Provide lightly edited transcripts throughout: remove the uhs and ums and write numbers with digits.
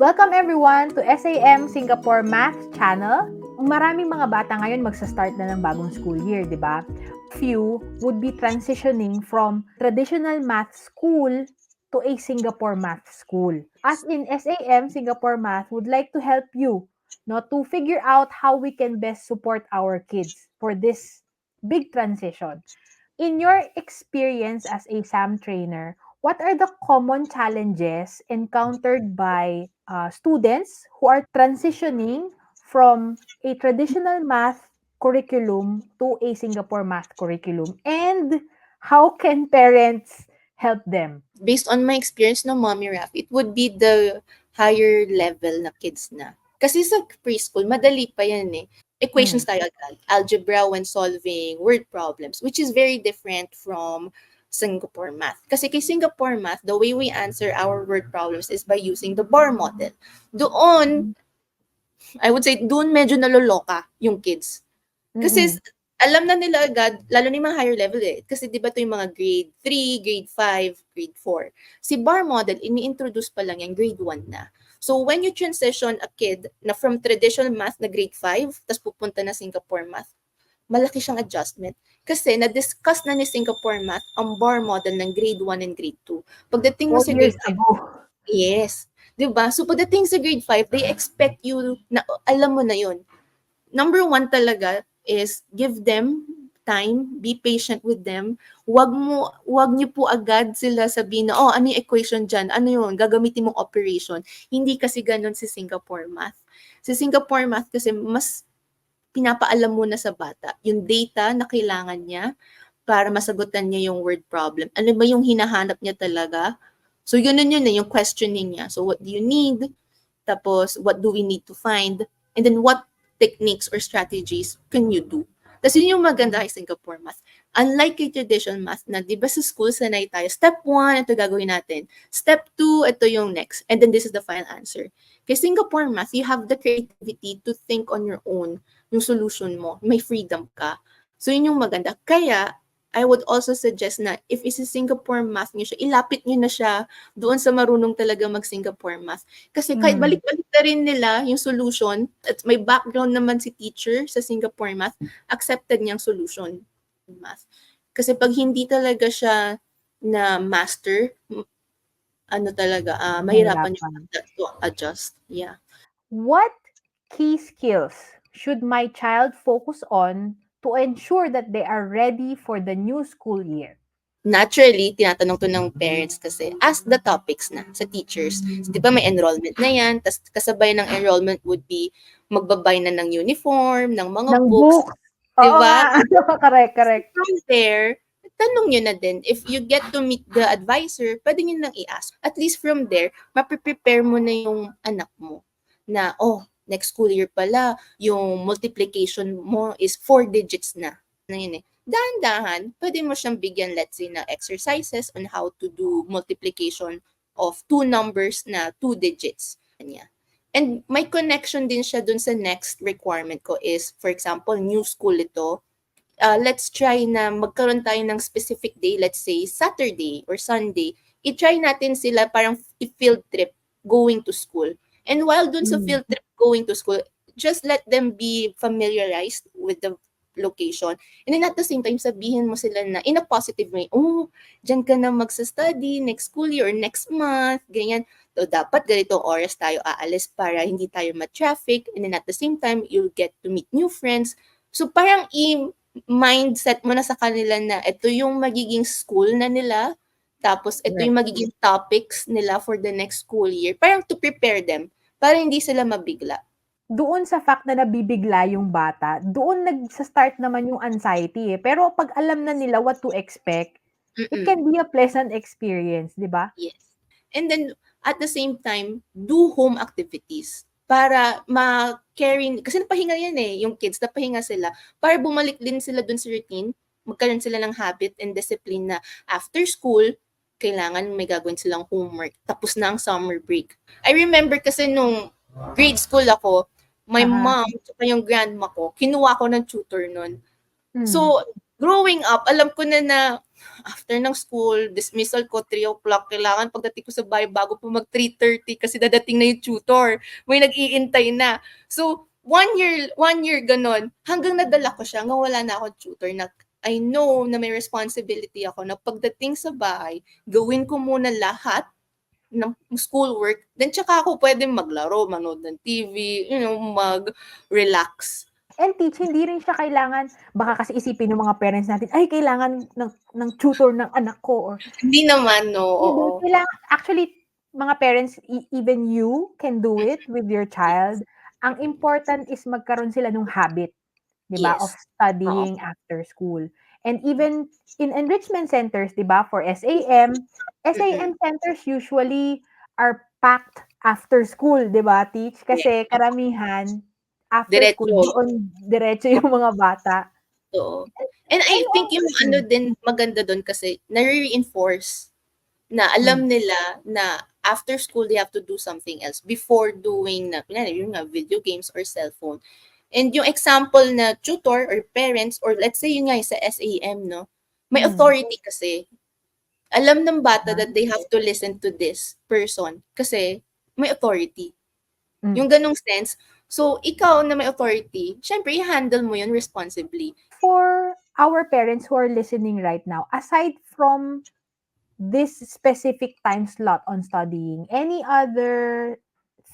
Welcome everyone to SAM Singapore Math Channel. Maraming mga bata ngayon magsa-start na ng bagong school year, di ba? Few would be transitioning from traditional math school to a Singapore math school. As in SAM Singapore Math would like to help you to figure out how we can best support our kids for this big transition. In your experience as a SAM trainer, what are the common challenges encountered by students who are transitioning from a traditional math curriculum to a Singapore math curriculum? And how can parents help them? Based on my experience no Mommy Raf, it would be the higher level na kids na. Kasi sa preschool, madali pa yan eh. Equations tayo agad. Algebra when solving word problems, which is very different from Singapore math. Kasi kay Singapore math, the way we answer our word problems is by using the bar model. Doon, I would say, doon medyo naloloka yung kids. Kasi alam na nila agad, lalo na yung mga higher level eh. Kasi di ba ito yung mga grade 3, grade 5, grade 4. Si bar model, ini-introduce pa lang yan, grade 1 na. So when you transition a kid na from traditional math na grade 5, tapos pupunta na Singapore math, malaki siyang adjustment. Kasi na-discuss na ni Singapore math ang bar model ng grade 1 and grade 2. Pagdating mo 4 sa years grade 5, ago. yes. Diba? So pagdating sa grade 5, they expect you na alam mo na yun. Number 1 talaga is give them time, be patient with them. Wag niyo po agad sila sabihin na, ano yung equation dyan? Ano yun? Gagamitin mong operation. Hindi kasi ganun si Singapore math. Si Singapore math kasi mas pinapaalam muna sa bata yung data na kailangan niya para masagutan niya yung word problem. Ano ba yung hinahanap niya talaga? So yun yung questioning niya. So what do you need? Tapos what do we need to find? And then what techniques or strategies can you do? Tapos yun yung maganda kay Singapore math. Unlike kay traditional math na, di ba sa school sanay tayo, step 1, ito gagawin natin. Step 2, ito yung next. And then this is the final answer. Kay Singapore math, you have the creativity to think on your own yung solution mo. May freedom ka. So yun yung maganda. Kaya, I would also suggest na if is Singapore math niyo siya, ilapit niyo na siya doon sa marunong talaga mag-Singapore math. Kasi kahit balik-balik na rin nila yung solution, at may background naman si teacher sa Singapore math, accepted niyang solution math. Kasi pag hindi talaga siya na master, mahirapan yung to adjust. Yeah. What key skills should my child focus on to ensure that they are ready for the new school year? Naturally, tinatanong to ng parents kasi, ask the topics na sa teachers. So, di ba may enrollment na yan, tas kasabay ng enrollment would be magbabay na ng uniform, ng mga books. Di ba? Correct. From there, tanong nyo na din. If you get to meet the advisor, pwede nyo nang i-ask. At least from there, mapiprepare mo na yung anak mo na, next school year pala, yung multiplication mo is 4 digits na. Yun eh. Dahan-dahan, pwede mo siyang bigyan, let's say, na exercises on how to do multiplication of 2 numbers na 2 digits. Kanya. And may connection din siya dun sa next requirement ko is, for example, new school ito. Let's try na magkaroon tayo ng specific day, let's say Saturday or Sunday. I-try natin sila parang i-field trip going to school. And while dun sa field trip going to school, just let them be familiarized with the location. And then at the same time, sabihin mo sila na in a positive way, dyan ka na magsa-study next school year or next month, ganyan. So, dapat ganitong oras tayo aalis para hindi tayo ma-traffic. And then at the same time, you'll get to meet new friends. So, parang mindset mo na sa kanila na ito yung magiging school na nila. Tapos, ito yung magiging topics nila for the next school year. Parang to prepare them para hindi sila mabigla. Doon sa fact na nabibigla yung bata, doon nagsa-start naman yung anxiety eh. Pero pag alam na nila what to expect, it can be a pleasant experience, di ba? Yes. And then, at the same time, do home activities para ma-carry, kasi napahinga yan eh, yung kids, napahinga sila, para bumalik din sila dun sa routine, magkaroon sila ng habit and discipline na after school, kailangan may gagawin silang homework. Tapos na ang summer break. I remember kasi nung grade school ako, my mom, tsaka yung grandma ko, kinuha ko ng tutor nun. So, growing up, alam ko na after ng school, dismissal ko 3 o'clock, kailangan pagdating ko sa bahay bago po mag 3:30 kasi dadating na yung tutor. May nag-iintay na. So, 1 year ganon, hanggang nadala ko siya, hanggang wala na ako tutor na I know na may responsibility ako na pagdating sa bahay, gawin ko muna lahat ng schoolwork, then tsaka ako pwedeng maglaro, manood ng TV, mag-relax. And teach, hindi rin siya kailangan, baka kasi isipin ng mga parents natin, ay, kailangan ng tutor ng anak ko. Or, Hindi naman, no, oo. kailangan, actually, mga parents, even you can do it with your child. Ang important is magkaroon sila ng habit, di ba, Yes. of studying after school. And even in enrichment centers, di ba, for SAM centers usually are packed after school, di ba, teach? Kasi karamihan, after Diretso. school, doon diretso yung mga bata. Oo. And I think yung ano din maganda doon kasi nare-reinforce na alam nila na after school they have to do something else before doing yung video games or cellphone. And yung example na tutor or parents or let's say yun nga sa SAM, no, may authority kasi. Alam ng bata that they have to listen to this person kasi may authority. Yung ganong sense. So, ikaw na may authority, syempre, i-handle mo yun responsibly. For our parents who are listening right now, aside from this specific time slot on studying, any other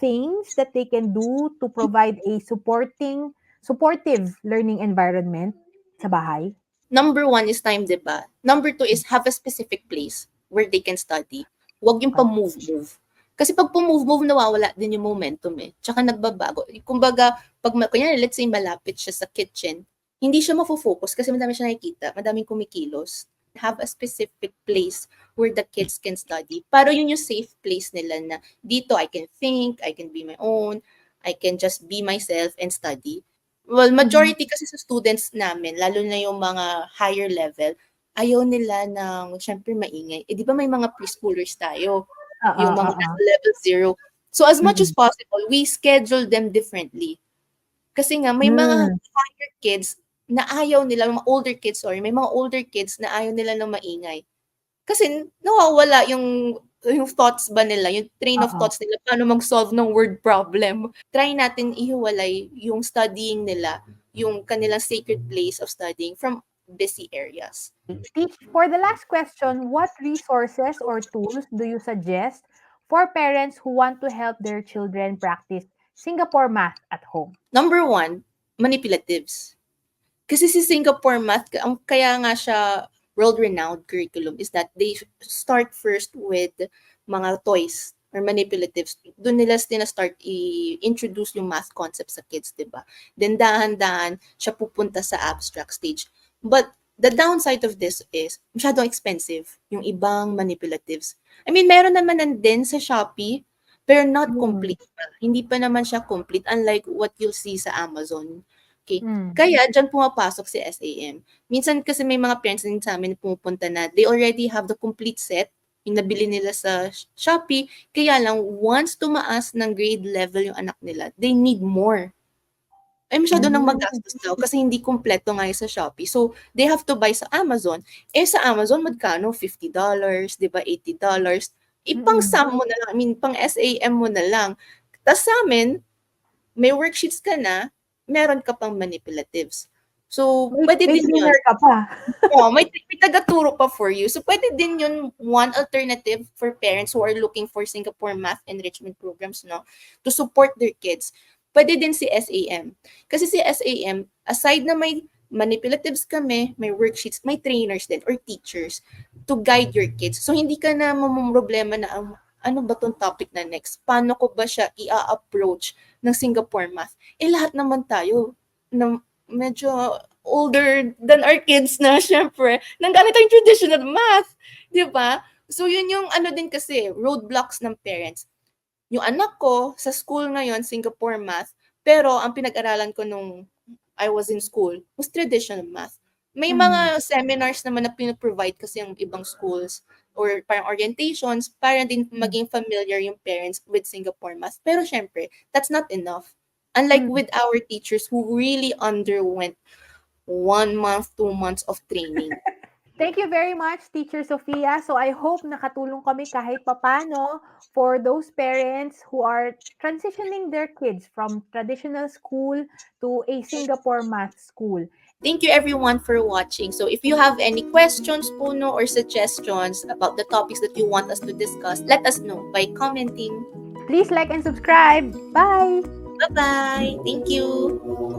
things that they can do to provide a supportive learning environment sa bahay? Number 1 is time, diba? Number 2 is have a specific place where they can study. Huwag yung pa-move-move. Kasi pag pumove-move, nawawala din yung momentum eh. Tsaka nagbabago. Kumbaga, kunyari, let's say malapit siya sa kitchen, hindi siya mafo-focus kasi madami siya nakikita, madaming kumikilos. Have a specific place where the kids can study. Para yun yung safe place nila na dito I can think, I can be my own, I can just be myself and study. Well, majority kasi sa students namin, lalo na yung mga higher level, ayaw nila ng, syempre, maingay. Eh, di ba may mga preschoolers tayo? Yung mga level 0. So, as much as possible, we schedule them differently. Kasi nga, may mga higher kids na ayaw nila, mga older kids, may mga older kids na ayaw nila ng maingay. Kasi nawawala yung thoughts ba nila, yung train of thoughts nila, paano mag-solve ng word problem. Try natin ihiwalay yung studying nila, yung kanilang sacred place of studying from busy areas. For the last question, what resources or tools do you suggest for parents who want to help their children practice Singapore math at home? Number 1, manipulatives. Kasi si Singapore math, kaya nga siya world-renowned curriculum is that they start first with mga toys or manipulatives. Doon nila start i-introduce yung math concepts sa kids, diba? Then dahan-dahan siya pupunta sa abstract stage. But the downside of this is masyadong expensive yung ibang manipulatives. I mean, meron naman din sa Shopee, pero not complete pa. Hindi pa naman siya complete unlike what you'll see sa Amazon. Okay. Kaya dyan pumapasok si SAM. Minsan kasi may mga parents din sa amin pumupunta na they already have the complete set yung nabili nila sa Shopee. Kaya lang, once tumaas ng grade level yung anak nila, they need more. Ay, masyado nang magastos daw kasi hindi kumpleto nga sa Shopee. So, they have to buy sa Amazon. Eh, sa Amazon, magkano? $50, di ba? $80. Ipang SAM mo na lang. I mean, pang SAM mo na lang. Tapos sa amin, may worksheets ka na, meron ka pang manipulatives. So, pwede din yun. Ka pa. May taga-turo pa for you. So, pwede din yun one alternative for parents who are looking for Singapore math enrichment programs, no, to support their kids. Pwede din si SAM. Kasi si SAM, aside na may manipulatives kami, may worksheets, may trainers din or teachers to guide your kids. So, hindi ka na mamumroblema na ano ba tong topic na next? Paano ko ba siya i-approach ng Singapore math? Eh, lahat naman tayo na medyo older than our kids na, syempre, nanggaling tayong traditional math. Di ba? So, yun yung ano din kasi, roadblocks ng parents. Yung anak ko, sa school ngayon, Singapore math, pero ang pinag-aralan ko nung I was in school was traditional math. May mga seminars naman na pinaprovide kasi yung ibang schools or parang orientations para din maging familiar yung parents with Singapore math. Pero syempre, that's not enough. Unlike with our teachers who really underwent 1 month, 2 months of training. Thank you very much, Teacher Sofia. So I hope nakatulong kami kahit papano for those parents who are transitioning their kids from traditional school to a Singapore math school. Thank you everyone for watching. So if you have any questions, Puno, or suggestions about the topics that you want us to discuss, let us know by commenting. Please like and subscribe. Bye! Bye-bye. Thank you.